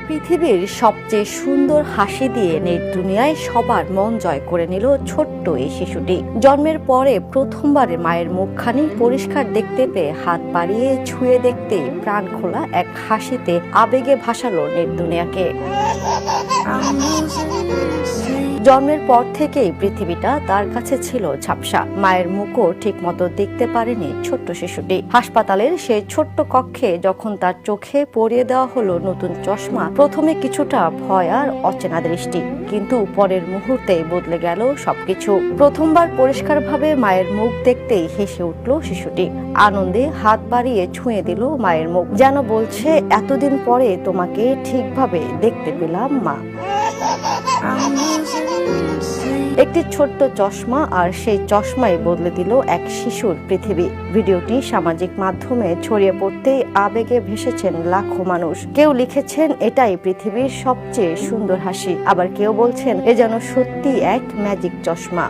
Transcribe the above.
পৃথিবীর সবচেয়ে সুন্দর হাসি দিয়ে নেট দুনিয়ায় সবার মন জয় করে নিল ছোট্ট এই শিশুটি। জন্মের পরে প্রথমবারে মায়ের মুখখানি পরিষ্কার দেখতে পেয়ে হাত বাড়িয়ে ছুঁয়ে দেখতে প্রাণ খোলা এক হাসিতে আবেগে ভাসালো নেট দুনিয়াকে। জন্মের পর থেকেই পৃথিবীটা তার কাছে ছিল ঝাপসা। মায়ের মুখও ঠিক মতো দেখতে পারেনি ছোট্ট শিশুটি। হাসপাতালের সেই ছোট্ট কক্ষে যখন তার চোখে পরিয়ে দেওয়া হলো নতুন চশমা, প্রথমে কিছুটা ভয় আর অচেনা দৃষ্টি, কিন্তু পরের মুহূর্তে বদলে গেল সবকিছু। প্রথমবার পরিষ্কারভাবে মায়ের মুখ দেখতেই হেসে উঠল শিশুটি। আনন্দে হাত বাড়িয়ে ছুঁয়ে দিল মায়ের মুখ, যেন বলছে, এতদিন পরে তোমাকে ঠিকভাবে দেখতে পেলাম মা। একটি ছোট্ট চশমা, আর সেই চশমাই বদলে দিল এক শিশুর পৃথিবী। ভিডিওটি সামাজিক মাধ্যমে ছড়িয়ে পড়তেই আবেগে ভেসেছেন লাখো মানুষ। কেউ লিখেছেন, এটাই পৃথিবীর সবচেয়ে সুন্দর হাসি, আবার কেউ বলছেন, এ যেন সত্যি এক ম্যাজিক চশমা।